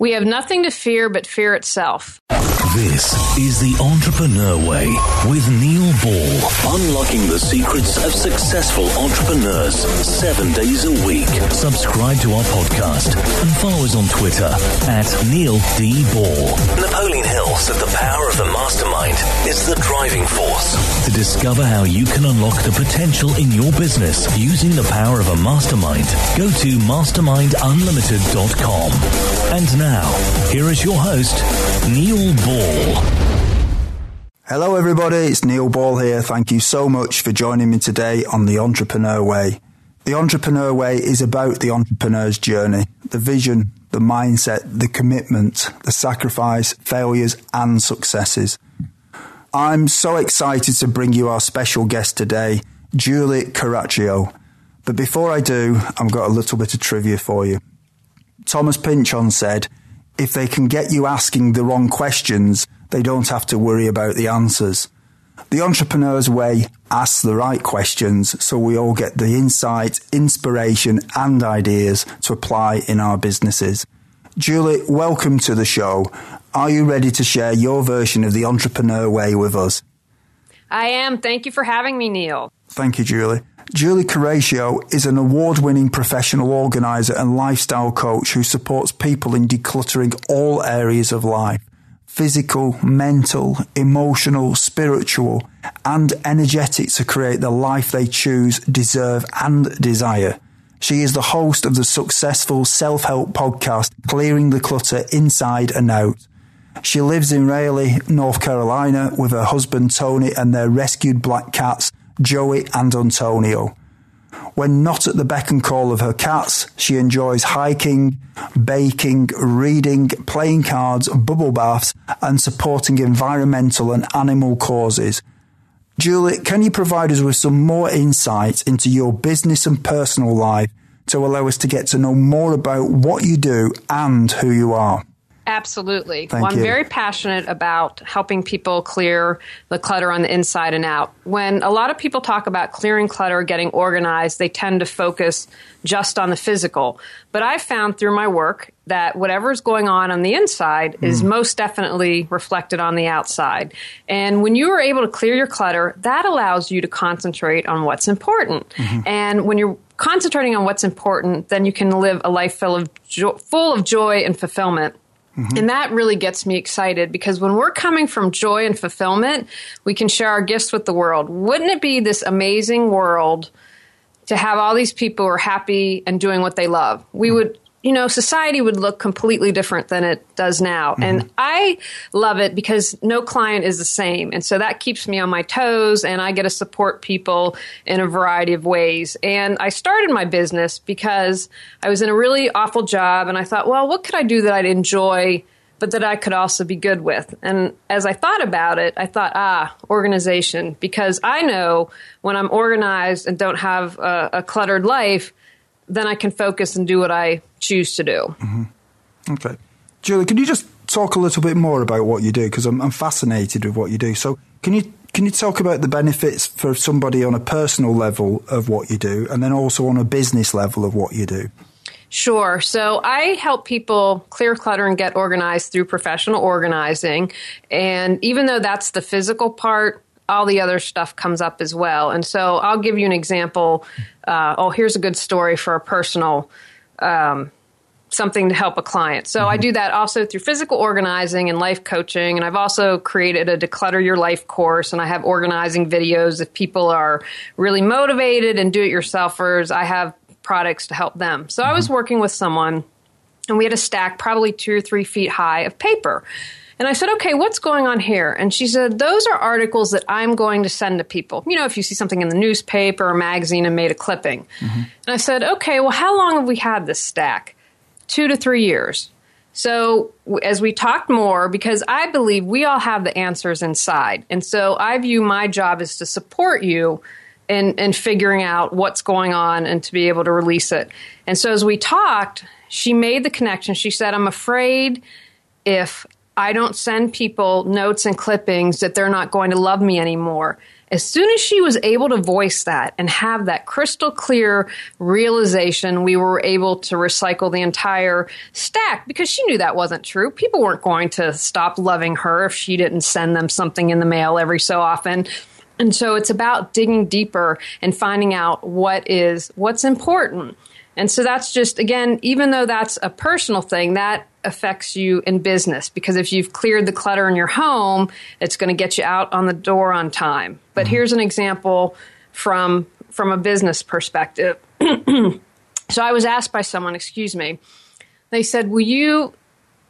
We have nothing to fear but fear itself. This is The Entrepreneur Way with Neil Ball. Unlocking the secrets of successful entrepreneurs 7 days a week. Subscribe to our podcast and follow us on Twitter at Neil D. Ball. Napoleon Hill said the power of the mastermind is the driving force. To discover how you can unlock the potential in your business using the power of a mastermind, go to mastermindunlimited.com. And now, here is your host, Neil Ball. Hello everybody, it's Neil Ball here. Thank you so much for joining me today on The Entrepreneur Way. The Entrepreneur Way is about the entrepreneur's journey, the vision, the mindset, the commitment, the sacrifice, failures and successes. I'm so excited to bring you our special guest today, Julie Coraccio. But before I do, I've got a little bit of trivia for you. Thomas Pynchon said, if they can get you asking the wrong questions, they don't have to worry about the answers. The Entrepreneur's Way asks the right questions so we all get the insight, inspiration and ideas to apply in our businesses. Julie, welcome to the show. Are you ready to share your version of the Entrepreneur Way with us? I am. Thank you for having me, Neil. Thank you, Julie. Julie Coraccio is an award-winning professional organizer and lifestyle coach who supports people in decluttering all areas of life: physical, mental, emotional, spiritual, and energetic to create the life they choose, deserve, and desire. She is the host of the successful self-help podcast, Clearing the Clutter Inside and Out. She lives in Raleigh, North Carolina, with her husband Tony and their rescued black cats, Joey and Antonio. When not at the beck and call of her cats, she enjoys hiking, baking, reading, playing cards, bubble baths, and supporting environmental and animal causes. Julie, can you provide us with some more insight into your business and personal life to allow us to get to know more about what you do and who you are? Absolutely. Thank I'm you. very passionate about helping people clear the clutter on the inside and out. When a lot of people talk about clearing clutter, getting organized, they tend to focus just on the physical. But I've found through my work that whatever's going on the inside is most definitely reflected on the outside. And when you are able to clear your clutter, that allows you to concentrate on what's important. And when you're concentrating on what's important, then you can live a life full of joy and fulfillment. And that really gets me excited because when we're coming from joy and fulfillment, we can share our gifts with the world. Wouldn't it be this amazing world to have all these people who are happy and doing what they love? We would, society would look completely different than it does now. And I love it because no client is the same. And so that keeps me on my toes and I get to support people in a variety of ways. And I started my business because I was in a really awful job and I thought, well, what could I do that I'd enjoy, but that I could also be good with? And as I thought about it, I thought, organization, because I know when I'm organized and don't have a cluttered life, then I can focus and do what I choose to do. Okay. Julie, can you just talk a little bit more about what you do? Because I'm fascinated with what you do. So can you talk about the benefits for somebody on a personal level of what you do and then also on a business level of what you do? Sure. So I help people clear clutter and get organized through professional organizing. And even though that's the physical part, all the other stuff comes up as well. And so I'll give you an example. Here's a good story for a personal something to help a client. So I do that also through physical organizing and life coaching. And I've also created a Declutter Your Life course. And I have organizing videos. If people are really motivated and do-it-yourselfers, I have products to help them. So I was working with someone and we had a stack probably 2 or 3 feet high of paper. And I said, okay, what's going on here? And she said, those are articles that I'm going to send to people. If you see something in the newspaper or magazine and made a clipping. And I said, okay, well, how long have we had this stack? 2 to 3 years. So as we talked more, because I believe we all have the answers inside. And so I view my job as to support you in figuring out what's going on and to be able to release it. And so as we talked, she made the connection. She said, I'm afraid if I don't send people notes and clippings that they're not going to love me anymore. As soon as she was able to voice that and have that crystal clear realization, we were able to recycle the entire stack because she knew that wasn't true. People weren't going to stop loving her if she didn't send them something in the mail every so often. And so it's about digging deeper and finding out what's important. And so that's just, again, even though that's a personal thing, that affects you in business, because if you've cleared the clutter in your home, it's going to get you out on the door on time. But here's an example from a business perspective. So I was asked by someone, they said, will you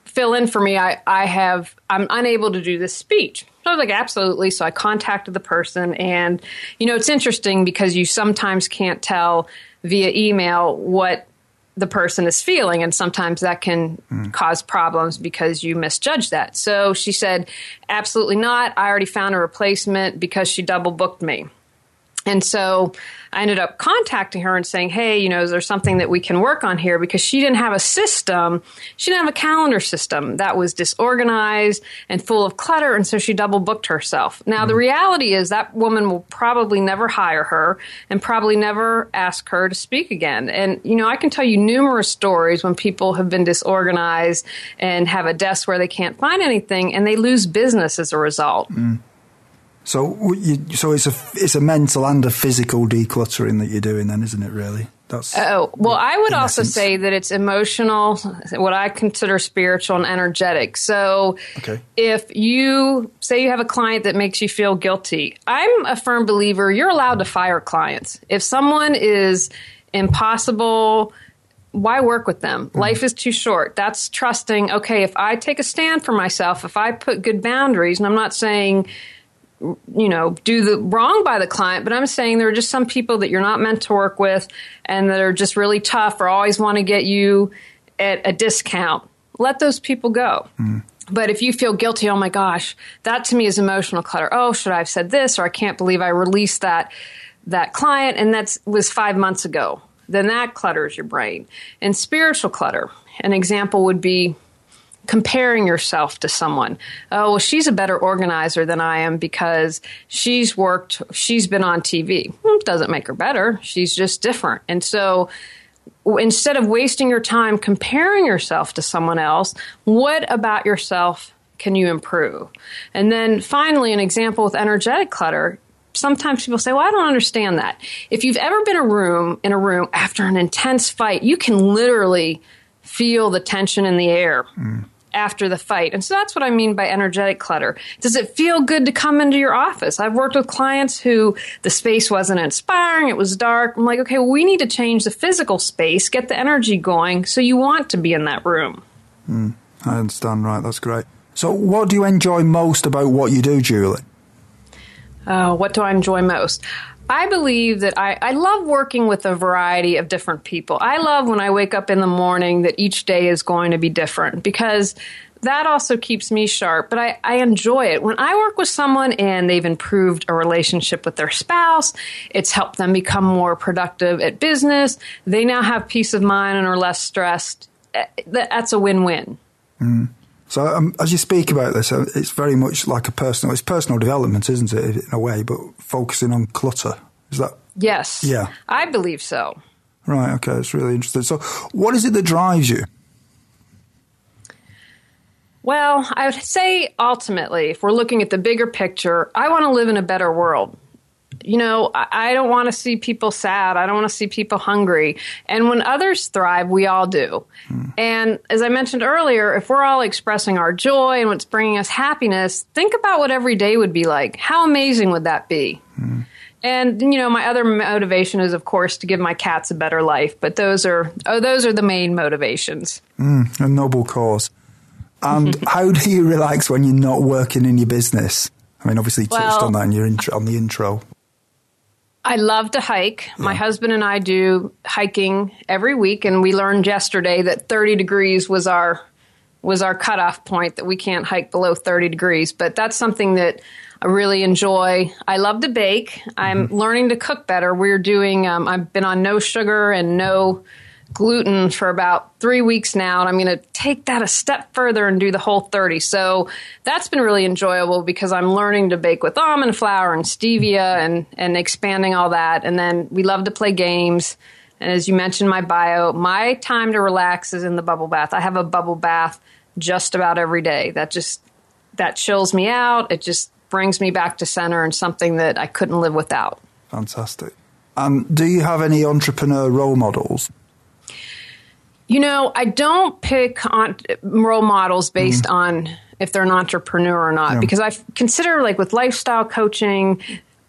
fill in for me? I'm unable to do this speech. So I was like, absolutely. So I contacted the person, and, it's interesting because you sometimes can't tell via email what the person is feeling, and sometimes that can cause problems because you misjudge that. So she said, absolutely not. I already found a replacement because she double booked me. And so I ended up contacting her and saying, hey, is there something that we can work on here? Because she didn't have a system. She didn't have a calendar system that was disorganized and full of clutter. And so she double booked herself. Now, the reality is that woman will probably never hire her and probably never ask her to speak again. And, I can tell you numerous stories when people have been disorganized and have a desk where they can't find anything, and they lose business as a result. So it's a mental and a physical decluttering that you're doing then, isn't it, really? I would also say that it's emotional, what I consider spiritual and energetic. So if you say you have a client that makes you feel guilty, I'm a firm believer you're allowed to fire clients. If someone is impossible, why work with them? Life is too short. That's trusting, if I take a stand for myself, if I put good boundaries, and I'm not saying do the wrong by the client, but I'm saying there are just some people that you're not meant to work with and that are just really tough or always want to get you at a discount. Let those people go. But if you feel guilty, oh my gosh, that to me is emotional clutter. Oh, should I have said this? Or I can't believe I released that client, and that was 5 months ago. Then that clutters your brain. And spiritual clutter, an example would be comparing yourself to someone. Oh, well, she's a better organizer than I am because she's been on TV. It doesn't make her better. She's just different. And so instead of wasting your time comparing yourself to someone else, what about yourself can you improve? And then finally, an example with energetic clutter. Sometimes people say, well, I don't understand that. If you've ever been in a room after an intense fight, you can literally feel the tension in the air after the fight. And so that's what I mean by energetic clutter. Does it feel good to come into your office? I've worked with clients who the space wasn't inspiring. It was dark. I'm like, okay, well, we need to change the physical space, get the energy going so you want to be in that room. I understand. Right. That's great. So what do you enjoy most about what you do, Julie? What do I enjoy most? I believe that I love working with a variety of different people. I love when I wake up in the morning that each day is going to be different, because that also keeps me sharp. But I enjoy it. When I work with someone and they've improved a relationship with their spouse, it's helped them become more productive at business. They now have peace of mind and are less stressed. That's a win-win. So as you speak about this, it's very much like it's personal development, isn't it, in a way, but focusing on clutter. Is that? Yes. Yeah. I believe so. Right, okay, it's really interesting. So what is it that drives you? Well, I would say ultimately, if we're looking at the bigger picture, I want to live in a better world. I don't want to see people sad. I don't want to see people hungry. And when others thrive, we all do. And as I mentioned earlier, if we're all expressing our joy and what's bringing us happiness, think about what every day would be like. How amazing would that be? And, my other motivation is, of course, to give my cats a better life. But those are the main motivations. A noble cause. And how do you relax when you're not working in your business? I mean, obviously you touched on that on the intro. I love to hike. Yeah. My husband and I do hiking every week, and we learned yesterday that 30 degrees was our cutoff point, that we can't hike below 30 degrees. But that's something that I really enjoy. I love to bake. I'm learning to cook better. We're doing, I've been on no sugar and no gluten for about 3 weeks now, and I'm going to take that a step further and do the whole 30. So that's been really enjoyable because I'm learning to bake with almond flour and stevia and expanding all that. And then we love to play games. And as you mentioned, my bio, my time to relax is in the bubble bath. I have a bubble bath just about every day. That chills me out. It just brings me back to center and something that I couldn't live without. Fantastic. Do you have any entrepreneur role models? I don't pick on role models based on if they're an entrepreneur or not, because I consider, like, with lifestyle coaching,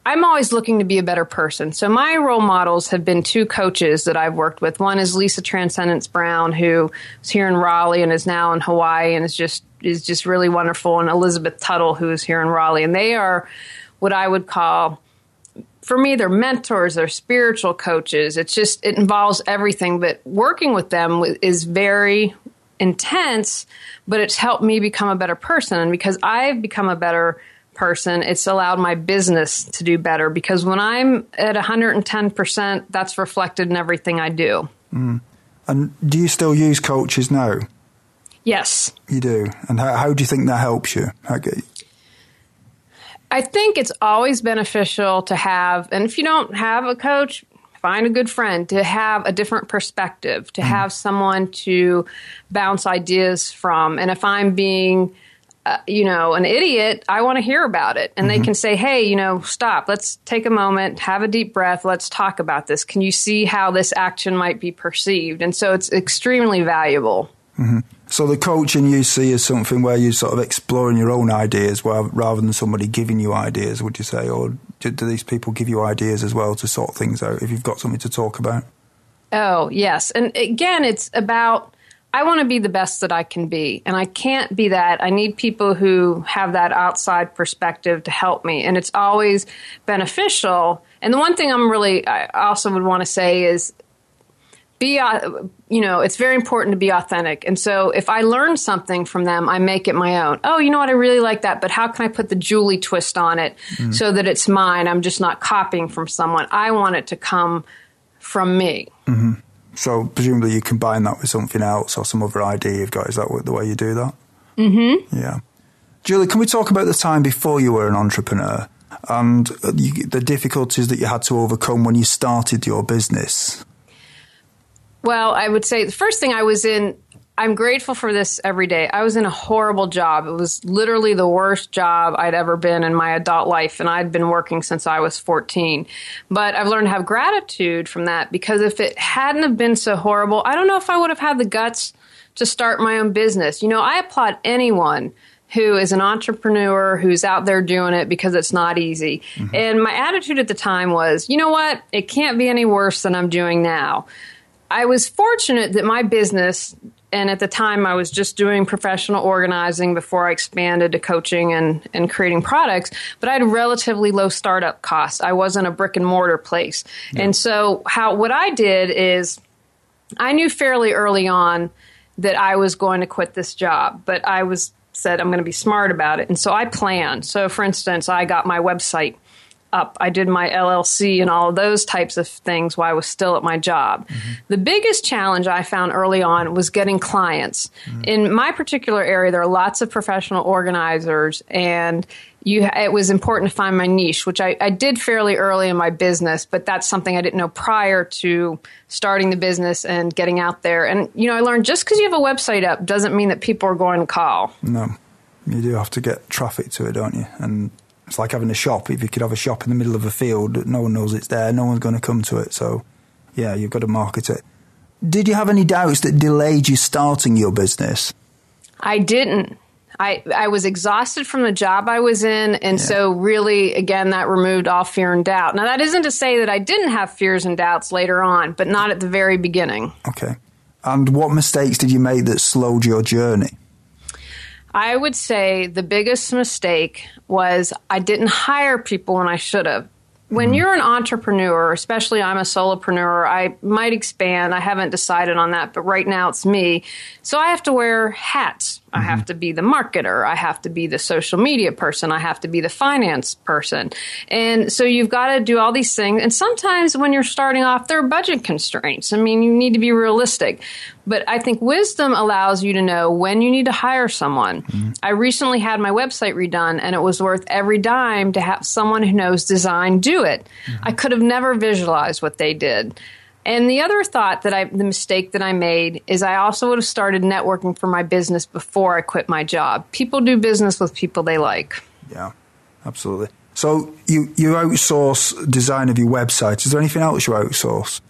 I'm always looking to be a better person. So my role models have been 2 coaches that I've worked with. One is Lisa Transcendence Brown, who is here in Raleigh and is now in Hawaii and is just really wonderful, and Elizabeth Tuttle, who is here in Raleigh. And they are what I would call, for me, they're mentors, they're spiritual coaches. It involves everything, but working with them is very intense, but it's helped me become a better person. And because I've become a better person, it's allowed my business to do better, because when I'm at 110%, that's reflected in everything I do. And do you still use coaches now? Yes. You do? And how do you think that helps you? I think it's always beneficial to have, and if you don't have a coach, find a good friend, to have a different perspective, to have someone to bounce ideas from. And if I'm being, an idiot, I want to hear about it. And they can say, hey, stop, let's take a moment, have a deep breath, let's talk about this. Can you see how this action might be perceived? And so it's extremely valuable. So the coaching you see is something where you're sort of exploring your own ideas rather than somebody giving you ideas, would you say? Or do these people give you ideas as well to sort things out if you've got something to talk about? Oh, yes. And again, it's about, I want to be the best that I can be. And I can't be that. I need people who have that outside perspective to help me. And it's always beneficial. And the one thing I also would want to say is, it's very important to be authentic. And so if I learn something from them, I make it my own. Oh, you know what? I really like that. But how can I put the Julie twist on it so that it's mine? I'm just not copying from someone. I want it to come from me. So presumably you combine that with something else or some other idea you've got. Is that the way you do that? Yeah. Julie, can we talk about the time before you were an entrepreneur and the difficulties that you had to overcome when you started your business? Well, I would say the first thing I'm grateful for this every day. I was in a horrible job. It was literally the worst job I'd ever been in my adult life, and I'd been working since I was 14. But I've learned to have gratitude from that, because if it hadn't have been so horrible, I don't know if I would have had the guts to start my own business. I applaud anyone who is an entrepreneur, who's out there doing it, because it's not easy. And my attitude at the time was, you know what? It can't be any worse than I'm doing now. I was fortunate that my business, and at the time I was just doing professional organizing before I expanded to coaching and creating products, but I had relatively low startup costs. I wasn't a brick and mortar place. Yeah. And so what I did is I knew fairly early on that I was going to quit this job, but I said I'm going to be smart about it. And so I planned. So for instance, I got my website up. I did my LLC and all of those types of things while I was still at my job. The biggest challenge I found early on was getting clients. In my particular area, there are lots of professional organizers, and it was important to find my niche, which I did fairly early in my business, but that's something I didn't know prior to starting the business and getting out there. And, I learned just because you have a website up doesn't mean that people are going to call. No, you do have to get traffic to it, don't you? And it's like having a shop. If you could have a shop in the middle of a field, no one knows it's there, no one's going to come to it. So, yeah, you've got to market it. Did you have any doubts that delayed you starting your business? I didn't. I was exhausted from the job I was in, and so really, again, that removed all fear and doubt. Now, that isn't to say that I didn't have fears and doubts later on, but not at the very beginning. Okay. And what mistakes did you make that slowed your journey? I would say the biggest mistake was I didn't hire people when I should have. When you're an entrepreneur, especially I'm a solopreneur, I might expand. I haven't decided on that, but right now it's me. So I have to wear hats. I have to be the marketer. I have to be the social media person. I have to be the finance person. And so you've got to do all these things. And sometimes when you're starting off, there are budget constraints. I mean, you need to be realistic. But I think wisdom allows you to know when you need to hire someone. I recently had my website redone, and it was worth every dime to have someone who knows design do it. I could have never visualized what they did. And the other thought the mistake that I made is I also would have started networking for my business before I quit my job. People do business with people they like. Yeah, absolutely. So you outsource design of your website. Is there anything else you outsource?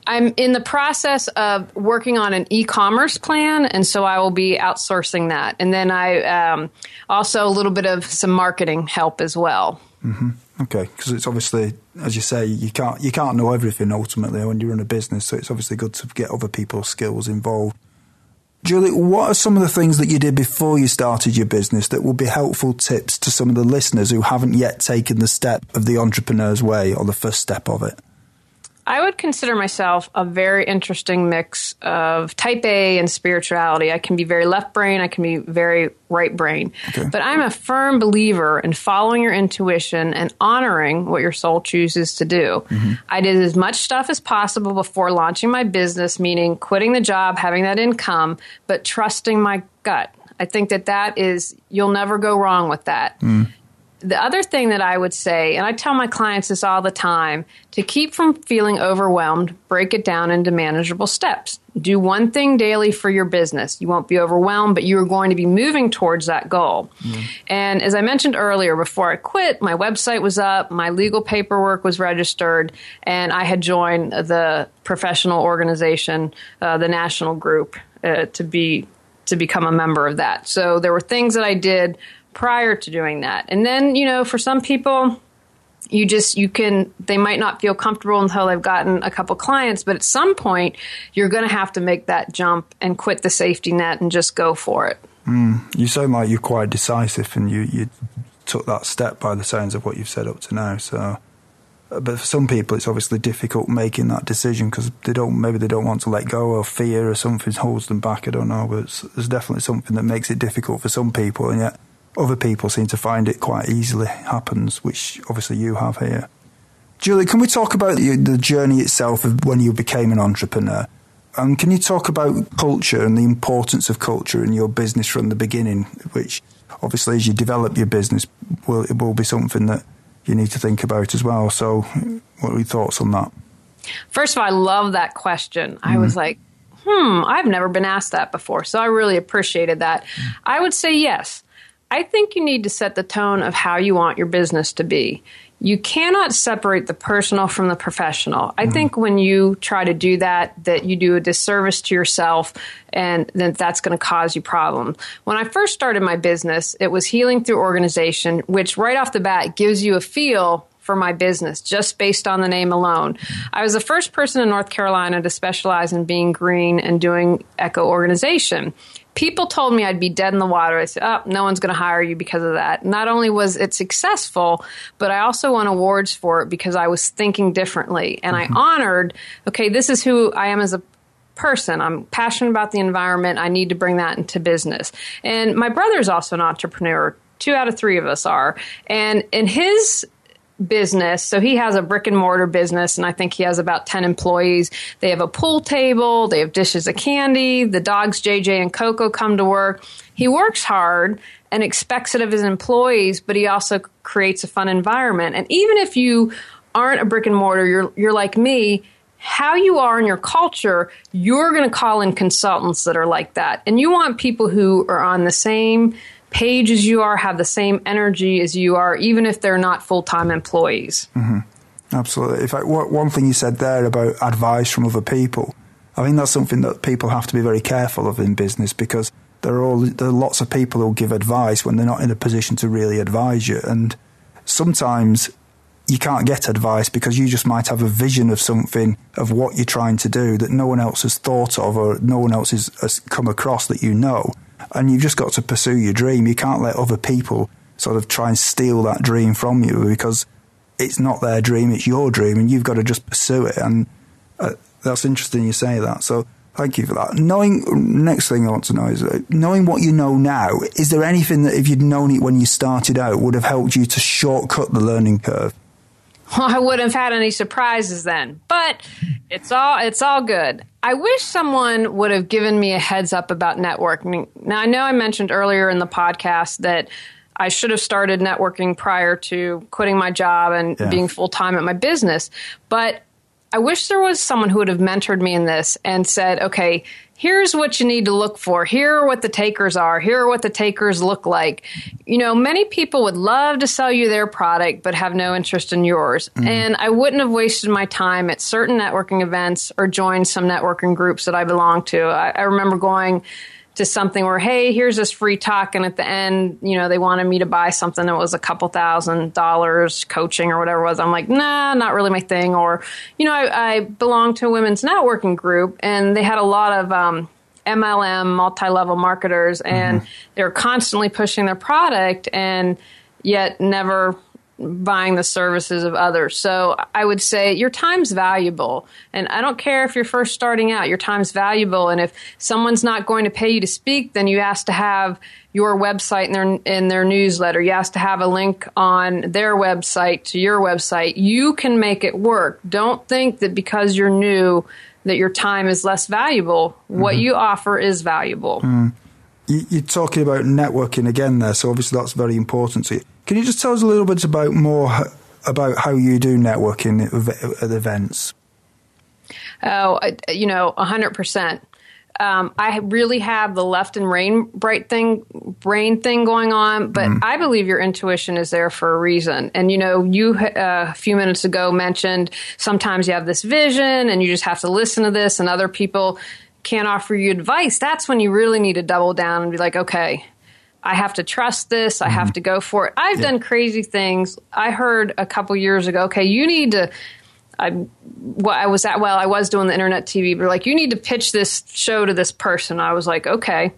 I'm in the process of working on an e-commerce plan, and so I will be outsourcing that. And then I also a little bit of some marketing help as well. Okay, because it's obviously, as you say, you can't know everything ultimately when you run a business, so it's obviously good to get other people's skills involved. Julie, what are some of the things that you did before you started your business that would be helpful tips to some of the listeners who haven't yet taken the step of the entrepreneur's way or the first step of it? I would consider myself a very interesting mix of type A and spirituality. I can be very left brain. I can be very right brain. Okay. But I'm a firm believer in following your intuition and honoring what your soul chooses to do. I did as much stuff as possible before launching my business, meaning quitting the job, having that income, but trusting my gut. I think that is, you'll never go wrong with that. The other thing that I would say, and I tell my clients this all the time, to keep from feeling overwhelmed, break it down into manageable steps. Do one thing daily for your business. You won't be overwhelmed, but you are going to be moving towards that goal. And as I mentioned earlier, before I quit, my website was up, my legal paperwork was registered, and I had joined the professional organization, the national group, to become a member of that. So there were things that I did prior to doing that. And then, for some people, they might not feel comfortable until they've gotten a couple clients, but at some point, you're going to have to make that jump and quit the safety net and just go for it. You sound like you're quite decisive, and you took that step by the sounds of what you've said up to now. So, but for some people, it's obviously difficult making that decision because maybe they don't want to let go, or fear or something holds them back. I don't know, but there's definitely something that makes it difficult for some people, and yet other people seem to find it quite easily happens, which obviously you have here. Julie, can we talk about the journey itself of when you became an entrepreneur? And can you talk about culture and the importance of culture in your business from the beginning, which obviously as you develop your business, it will be something that you need to think about as well. So what are your thoughts on that? First of all, I love that question. I was like, I've never been asked that before. So I really appreciated that. I would say yes. I think you need to set the tone of how you want your business to be. You cannot separate the personal from the professional. I think when you try to do that you do a disservice to yourself, and then that's going to cause you problems. When I first started my business, it was healing through organization, which right off the bat gives you a feel for my business just based on the name alone. I was the first person in North Carolina to specialize in being green and doing eco-organization. People told me I'd be dead in the water. I said, no one's going to hire you because of that. Not only was it successful, but I also won awards for it because I was thinking differently. And I honored, this is who I am as a person. I'm passionate about the environment. I need to bring that into business. And my brother's also an entrepreneur. 2 out of 3 of us are. And in his business, so he has a brick and mortar business, and I think he has about 10 employees. They have a pool table, they have dishes of candy, the dogs JJ and Coco come to work. He works hard and expects it of his employees, but he also creates a fun environment. And even if you aren't a brick and mortar, you're like me, how you are in your culture, you're going to call in consultants that are like that. And you want people who are on the same page as you are, have the same energy as you are, even if they're not full-time employees. Absolutely. In fact, one thing you said there about advice from other people, I think that's something that people have to be very careful of in business, because there are lots of people who give advice when they're not in a position to really advise you. And sometimes you can't get advice because you just might have a vision of something, of what you're trying to do that no one else has thought of, or no one else has come across that you know. And you've just got to pursue your dream. You can't let other people sort of try and steal that dream from you, because it's not their dream, it's your dream, and you've got to just pursue it. And that's interesting you say that. So thank you for that. Next thing I want to know is, knowing what you know now, is there anything that if you'd known it when you started out would have helped you to shortcut the learning curve? Well, I wouldn't have had any surprises then, but it's all good. I wish someone would have given me a heads up about networking. Now, I know I mentioned earlier in the podcast that I should have started networking prior to quitting my job and being full-time at my business, but I wish there was someone who would have mentored me in this and said, okay, here's what you need to look for. Here are what the takers are. Here are what the takers look like. You know, many people would love to sell you their product, but have no interest in yours. And I wouldn't have wasted my time at certain networking events or joined some networking groups that I belong to. I remember going to something where, hey, here's this free talk. And at the end, you know, they wanted me to buy something that was a couple $1,000 coaching or whatever it was. I'm like, nah, not really my thing. Or, you know, I belong to a women's networking group, and they had a lot of MLM, multi-level marketers, and they were constantly pushing their product and yet never buying the services of others. So I would say your time's valuable. And I don't care if you're first starting out, your time's valuable. And if someone's not going to pay you to speak, then you ask to have your website in their newsletter. You ask to have a link on their website to your website. You can make it work. Don't think that because you're new that your time is less valuable. What you offer is valuable. You're talking about networking again there, so obviously that's very important to you. Can you just tell us a little bit more about how you do networking at events? Oh, 100%. I really have the left and brain thing going on, but I believe your intuition is there for a reason. And, you know, you a few minutes ago mentioned sometimes you have this vision and you just have to listen to this, and other people can't offer you advice. That's when you really need to double down and be like, okay, I have to trust this. I have to go for it. I've done crazy things. I heard a couple years ago, okay, you need to, I was doing the internet TV, but like, you need to pitch this show to this person. I was like, okay.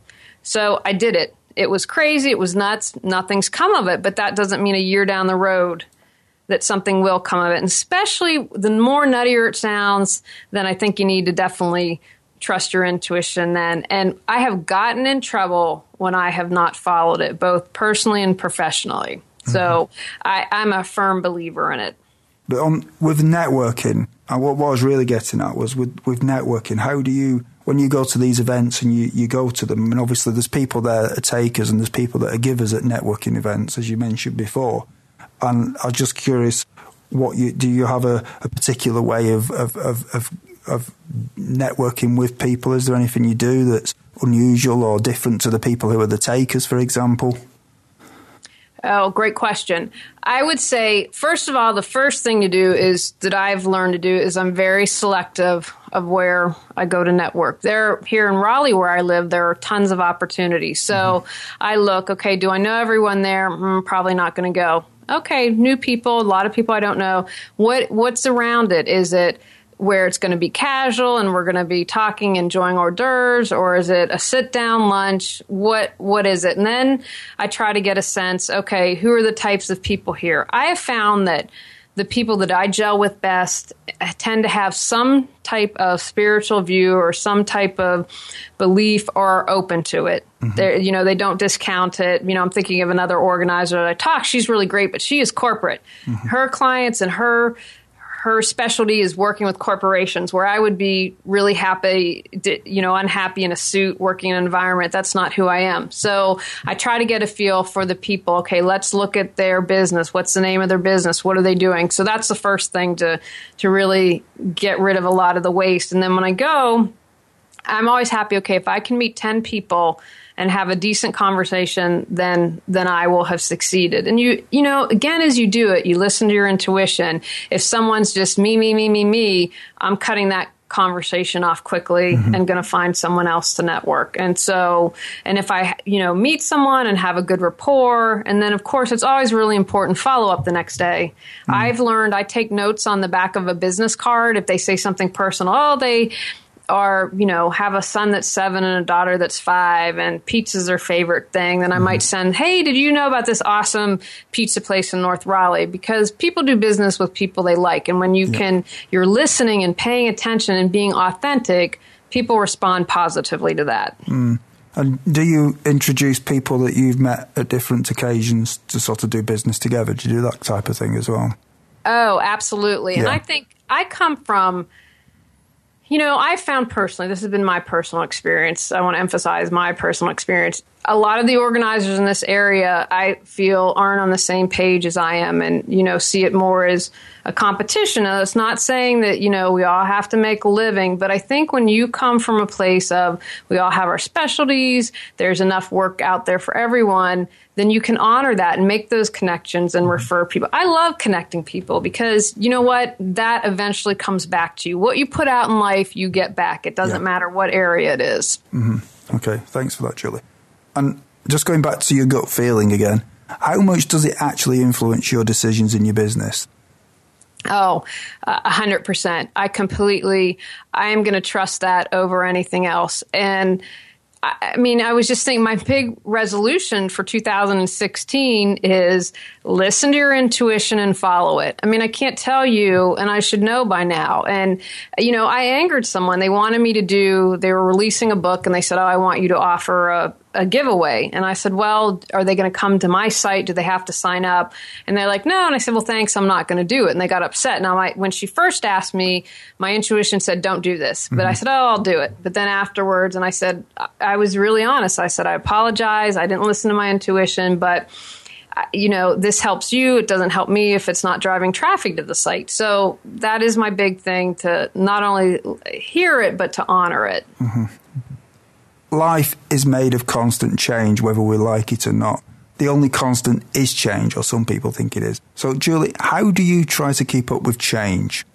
So I did it. It was crazy. It was nuts. Nothing's come of it, but that doesn't mean a year down the road that something will come of it. And especially the more nuttier it sounds, then I think you need to definitely trust your intuition then. And I have gotten in trouble when I have not followed it, both personally and professionally. So I'm a firm believer in it. But with networking, what I was really getting at was with networking, how do you, when you go to these events and you go to them, and obviously there's people there that are takers and there's people that are givers at networking events, as you mentioned before. And I'm just curious, do you have a particular way of networking with people? Is there anything you do that's unusual or different to the people who are the takers, for example? Oh, great question. I would say, first of all, the first thing to do is that I've learned to do is I'm very selective of where I go to network. Here in Raleigh, where I live, there are tons of opportunities. So I look, okay, do I know everyone there? Probably not going to go. Okay, new people, a lot of people I don't know. What's around it? Is it where it's going to be casual and we're going to be talking, enjoying hors d'oeuvres, or is it a sit-down lunch? What is it? And then I try to get a sense, okay, who are the types of people here? I have found that the people that I gel with best tend to have some type of spiritual view or some type of belief or are open to it. They don't discount it. I'm thinking of another organizer that I talk. She's really great, but she is corporate. Her clients and her specialty is working with corporations, where I would be really happy, unhappy in a suit working in an environment. That's not who I am. So I try to get a feel for the people. Okay, let's look at their business. What's the name of their business? What are they doing? So that's the first thing to really get rid of a lot of the waste. And then when I go, I'm always happy. Okay, if I can meet 10 people and have a decent conversation, then I will have succeeded. And again, as you do it, you listen to your intuition. If someone's just me, I'm cutting that conversation off quickly and going to find someone else to network. And so, and if I, meet someone and have a good rapport, and then of course it's always really important follow up the next day. I've learned I take notes on the back of a business card. If they say something personal, are, have a son that's 7 and a daughter that's 5, and pizza's their favorite thing, then I might send, hey, did you know about this awesome pizza place in North Raleigh? Because people do business with people they like. And when you're listening and paying attention and being authentic, people respond positively to that. And do you introduce people that you've met at different occasions to sort of do business together? Do you do that type of thing as well? Oh, absolutely. Yeah. And I think I come from, I found personally, this has been my personal experience. I want to emphasize my personal experience. A lot of the organizers in this area, I feel, aren't on the same page as I am and, see it more as a competition. And it's not saying that, we all have to make a living. But I think when you come from a place of we all have our specialties, there's enough work out there for everyone, then you can honor that and make those connections and refer people. I love connecting people because you know what? That eventually comes back to you. What you put out in life, you get back. It doesn't matter what area it is. Okay, thanks for that, Julie. And just going back to your gut feeling again, how much does it actually influence your decisions in your business? Oh, 100%. I am going to trust that over anything else. And I was just thinking my big resolution for 2016 is listen to your intuition and follow it. I can't tell you, and I should know by now. And, I angered someone. They wanted me they were releasing a book and they said, I want you to offer a giveaway. And I said, well, are they going to come to my site? Do they have to sign up? And they're like, no. And I said, well, thanks. I'm not going to do it. And they got upset. Now, when she first asked me, my intuition said, don't do this. But I said, oh, I'll do it. But then afterwards, and I said, I was really honest. I said, I apologize. I didn't listen to my intuition, but this helps you. It doesn't help me if it's not driving traffic to the site. So that is my big thing, to not only hear it, but to honor it. Life is made of constant change, whether we like it or not. The only constant is change, or some people think it is. So, Julie, how do you try to keep up with change?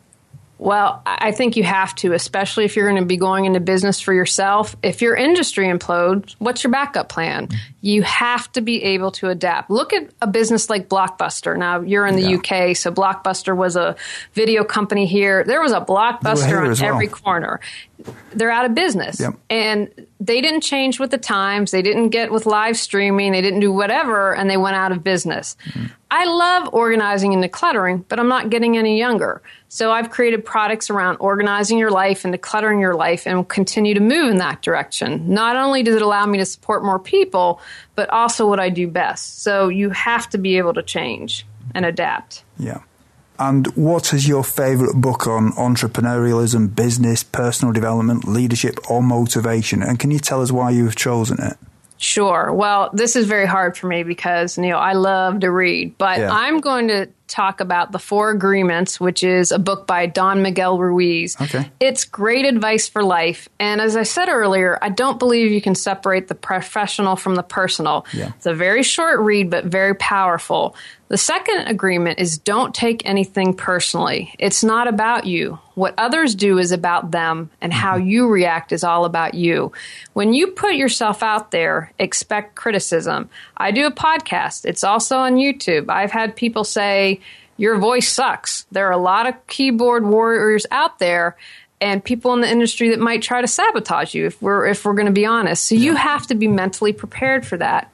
Well, I think you have to, especially if you're going to be going into business for yourself. If your industry implodes, what's your backup plan? You have to be able to adapt. Look at a business like Blockbuster. Now, you're in the UK, so Blockbuster was a video company here. There was a Blockbuster on every corner. They're out of business. And they didn't change with the times. They didn't get with live streaming. They didn't do whatever, and they went out of business. I love organizing and decluttering, but I'm not getting any younger. So I've created products around organizing your life and decluttering your life, and will continue to move in that direction. Not only does it allow me to support more people, but also what I do best. So you have to be able to change and adapt. Yeah. And what is your favorite book on entrepreneurialism, business, personal development, leadership, or motivation? And can you tell us why you have chosen it? Sure. Well, this is very hard for me because, I love to read, but I'm going to talk about The 4 Agreements, which is a book by Don Miguel Ruiz. Okay. It's great advice for life. And as I said earlier, I don't believe you can separate the professional from the personal. It's a very short read, but very powerful. The second agreement is don't take anything personally. It's not about you. What others do is about them, and how you react is all about you. When you put yourself out there, expect criticism. I do a podcast. It's also on YouTube. I've had people say, your voice sucks. There are a lot of keyboard warriors out there and people in the industry that might try to sabotage you if we're going to be honest. So you have to be mentally prepared for that.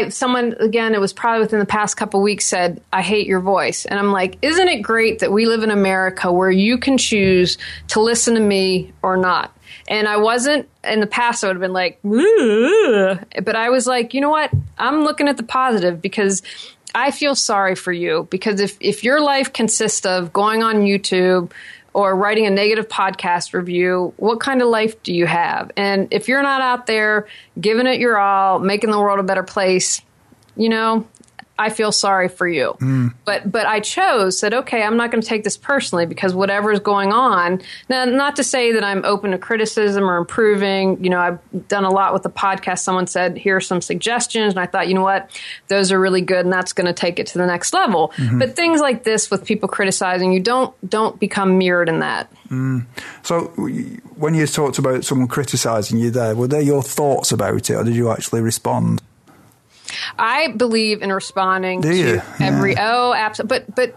Someone, again, it was probably within the past couple of weeks, said, I hate your voice. And I'm like, isn't it great that we live in America where you can choose to listen to me or not? And I wasn't, in the past, I would have been like, ugh. But I was like, you know what? I'm looking at the positive because I feel sorry for you. Because if your life consists of going on YouTube or writing a negative podcast review, what kind of life do you have? And if you're not out there giving it your all, making the world a better place, I feel sorry for you. But I said, okay, I'm not going to take this personally because whatever is going on. Now, not to say that I'm open to criticism or improving. I've done a lot with the podcast. Someone said, here are some suggestions. And I thought, you know what, those are really good. And that's going to take it to the next level. But things like this with people criticizing you, don't become mirrored in that. So when you talked about someone criticizing you there, were they your thoughts about it or did you actually respond? I believe in responding to every absolutely. But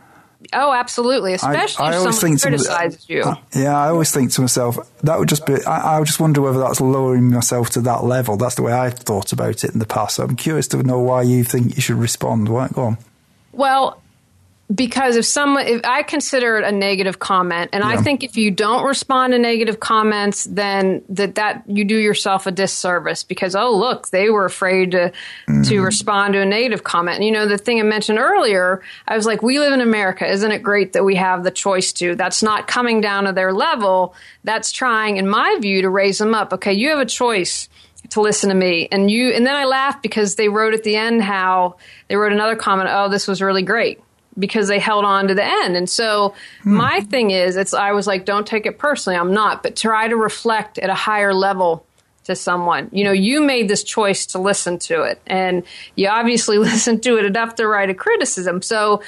Oh, absolutely. Especially if someone criticizes you. I always think to myself, that would just be, I would just wonder whether that's lowering myself to that level. That's the way I've thought about it in the past. So I'm curious to know why you think you should respond. Go on. Well, because if I consider it a negative comment, and I think if you don't respond to negative comments, then that you do yourself a disservice because, oh, look, they were afraid to respond to a negative comment. And, the thing I mentioned earlier, I was like, we live in America. Isn't it great that we have the choice to? That's not coming down to their level. That's trying, in my view, to raise them up. Okay, you have a choice to listen to me. And then I laughed because they wrote at the end how they wrote another comment, oh, this was really great. Because they held on to the end. And so my thing is, I was like, don't take it personally. I'm not. But try to reflect at a higher level to someone. You made this choice to listen to it. And you obviously listened to it enough to write a criticism. So,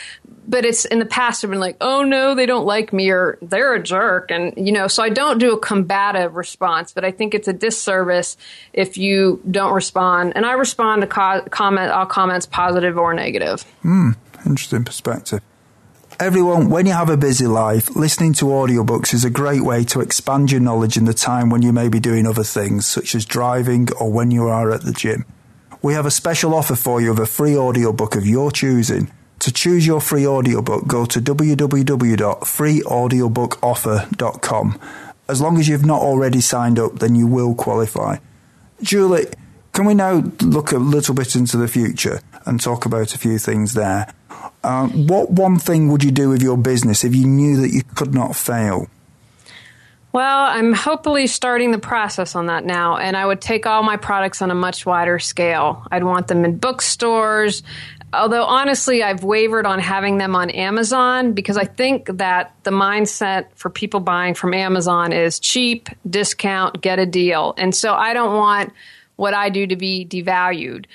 but it's in the past, I've been like, oh, no, they don't like me or they're a jerk. And, so I don't do a combative response. But I think it's a disservice if you don't respond. And I respond to all comments, positive or negative. Interesting perspective. Everyone, when you have a busy life, listening to audiobooks is a great way to expand your knowledge in the time when you may be doing other things, such as driving or when you are at the gym. We have a special offer for you of a free audiobook of your choosing. To choose your free audiobook, go to www.freeaudiobookoffer.com. As long as you've not already signed up, then you will qualify. Julie, can we now look a little bit into the future and talk about a few things there? What one thing would you do with your business if you knew that you could not fail? Well, I'm hopefully starting the process on that now, and I would take all my products on a much wider scale. I'd want them in bookstores, although honestly, I've wavered on having them on Amazon because I think that the mindset for people buying from Amazon is cheap, discount, get a deal. And so I don't want what I do to be devalued.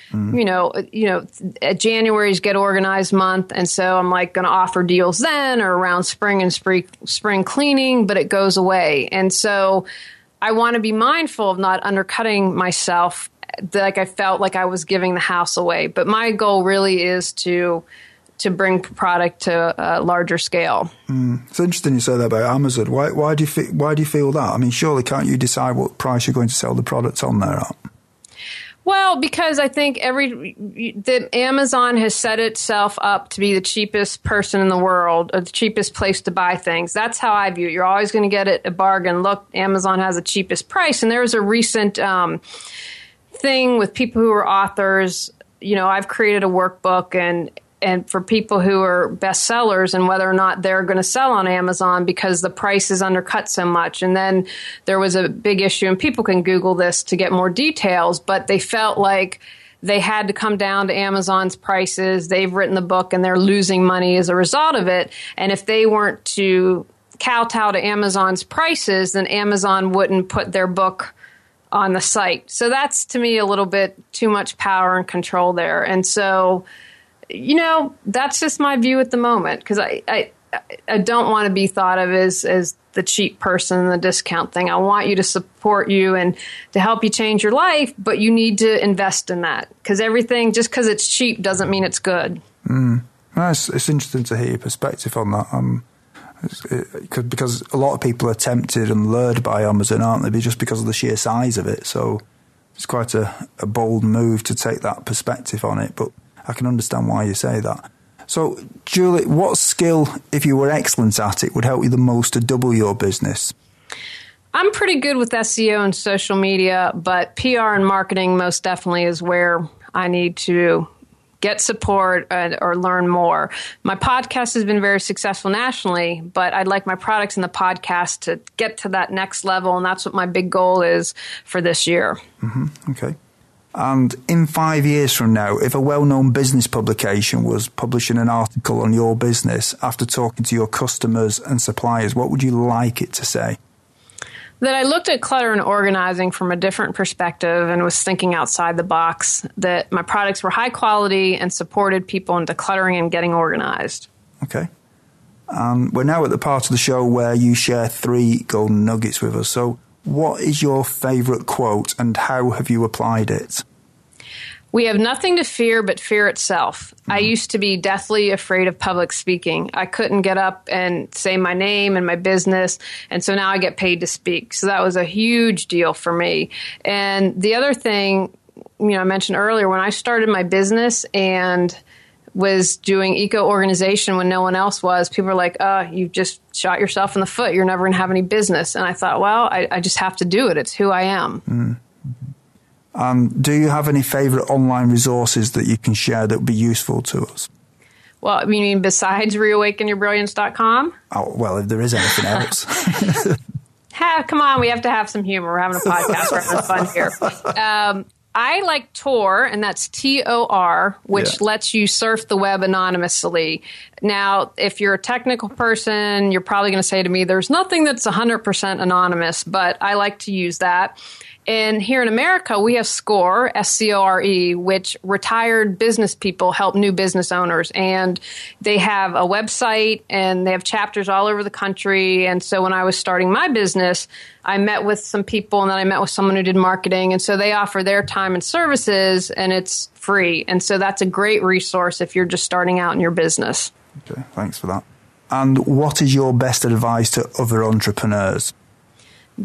January's Get Organized month. And so I'm like going to offer deals then or around spring and spring cleaning, but it goes away. And so I want to be mindful of not undercutting myself like I felt like I was giving the house away. But my goal really is to bring product to a larger scale. It's interesting you say that about Amazon. Why do you feel that? I mean, surely can't you decide what price you're going to sell the products on there at? Well, because I think that Amazon has set itself up to be the cheapest person in the world, or the cheapest place to buy things. That's how I view it. You're always going to get a bargain. Look, Amazon has the cheapest price. And there was a recent thing with people who are authors. I've created a workbook and for people who are bestsellers and whether or not they're going to sell on Amazon because the price is undercut so much. And then there was a big issue, and people can Google this to get more details, but they felt like they had to come down to Amazon's prices. They've written the book and they're losing money as a result of it. And if they weren't to kowtow to Amazon's prices, then Amazon wouldn't put their book on the site. So that's, to me, a little bit too much power and control there. And so that's just my view at the moment, because I don't want to be thought of as the cheap person, the discount thing. I want you to support you and to help you change your life, but you need to invest in that, because everything, just because it's cheap doesn't mean it's good. It's interesting to hear your perspective on that. Because a lot of people are tempted and lured by Amazon, aren't they? Just because of the sheer size of it. So it's quite a bold move to take that perspective on it, but I can understand why you say that. So, Julie, what skill, if you were excellent at it, would help you the most to double your business? I'm pretty good with SEO and social media, but PR and marketing most definitely is where I need to get support or learn more. My podcast has been very successful nationally, but I'd like my products in the podcast to get to that next level, and that's what my big goal is for this year. Okay. And in 5 years from now, if a well-known business publication was publishing an article on your business after talking to your customers and suppliers, what would you like it to say? That I looked at clutter and organizing from a different perspective and was thinking outside the box, that my products were high quality and supported people in decluttering and getting organized. Okay. We're now at the part of the show where you share 3 golden nuggets with us. So what is your favourite quote and how have you applied it? We have nothing to fear but fear itself. I used to be deathly afraid of public speaking. I couldn't get up and say my name and my business, and so now I get paid to speak. So that was a huge deal for me. And the other thing, I mentioned earlier, when I started my business and was doing eco-organization when no one else was, people were like, you just shot yourself in the foot. You're never going to have any business. And I thought, well, I just have to do it. It's who I am. Do you have any favorite online resources that you can share that would be useful to us? Well, you mean besides reawakenyourbrilliance.com? Oh, well, if there is anything else. Come on, we have to have some humor. We're having a podcast. We're having fun here. I like Tor, and that's Tor, which lets you surf the web anonymously. Now, if you're a technical person, you're probably going to say to me, there's nothing that's 100% anonymous, but I like to use that. And here in America, we have SCORE, SCORE, which retired business people help new business owners. And they have a website and they have chapters all over the country. And so when I was starting my business, I met with some people and then I met with someone who did marketing. And so they offer their time and services and it's free. And so that's a great resource if you're just starting out in your business. Okay, thanks for that. And what is your best advice to other entrepreneurs?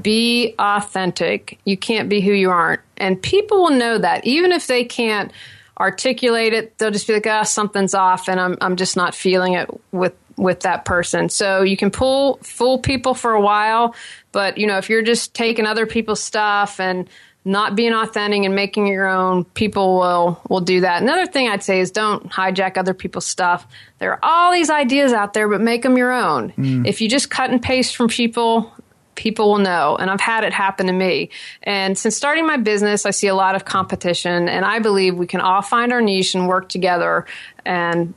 Be authentic. You can't be who you aren't. And people will know that. Even if they can't articulate it, they'll just be like, something's off and I'm just not feeling it with that person. So you can fool people for a while, but if you're just taking other people's stuff and not being authentic and making your own, people will do that. Another thing I'd say is don't hijack other people's stuff. There are all these ideas out there, but make them your own. If you just cut and paste from people will know. And I've had it happen to me. And since starting my business, I see a lot of competition. And I believe we can all find our niche and work together and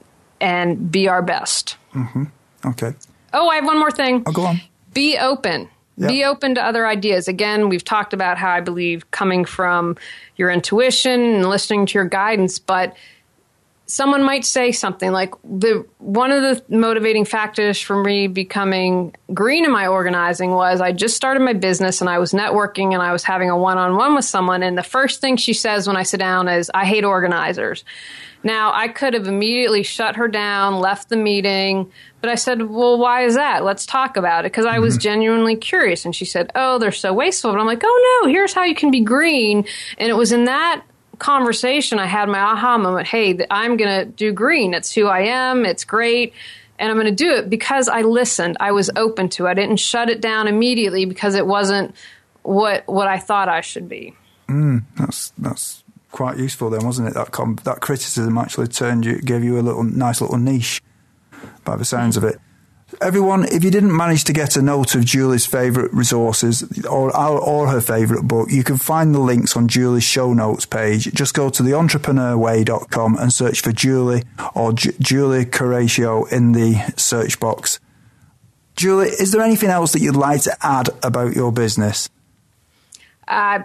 be our best. Mm-hmm. Okay. Oh, I have one more thing. Oh, go on. Be open. Yep. Be open to other ideas. Again, we've talked about how I believe coming from your intuition and listening to your guidance, but someone might say something like one of the motivating factors for me becoming green in my organizing was I just started my business and I was networking and I was having a one-on-one with someone. And the first thing she says when I sit down is, I hate organizers. Now, I could have immediately shut her down, left the meeting, but I said, well, why is that? Let's talk about it, because I was genuinely curious. And she said, oh, they're so wasteful. But I'm like, oh, no, here's how you can be green. And it was in that conversation I had my aha moment. Hey, I'm going to do green. It's who I am. It's great. And I'm going to do it because I listened. I was open to it. I didn't shut it down immediately because it wasn't what I thought I should be. That's quite useful then, wasn't it? That criticism actually gave you a nice little niche by the sounds of it. Everyone, if you didn't manage to get a note of Julie's favourite resources or her favourite book, you can find the links on Julie's show notes page. Just go to theentrepreneurway.com and search for Julie or Julie Coraccio in the search box. Julie, is there anything else that you'd like to add about your business?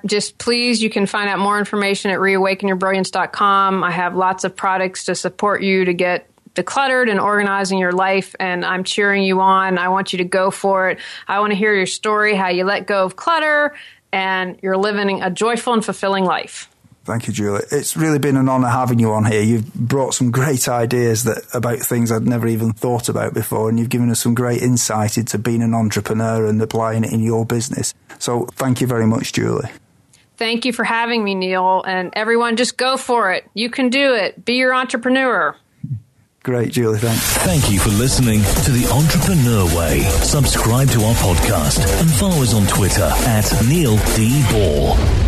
Just please, you can find out more information at reawakenyourbrilliance.com. I have lots of products to support you to get decluttered and organizing your life, and I'm cheering you on. I want you to go for it. I want to hear your story, how you let go of clutter, and you're living a joyful and fulfilling life. Thank you, Julie. It's really been an honour having you on here. You've brought some great ideas about things I'd never even thought about before, and you've given us some great insight into being an entrepreneur and applying it in your business. So thank you very much, Julie. Thank you for having me, Neil. And everyone, just go for it. You can do it. Be your entrepreneur. Great, Julie, thanks. Thank you for listening to The Entrepreneur Way. Subscribe to our podcast and follow us on Twitter @Neil D. Ball.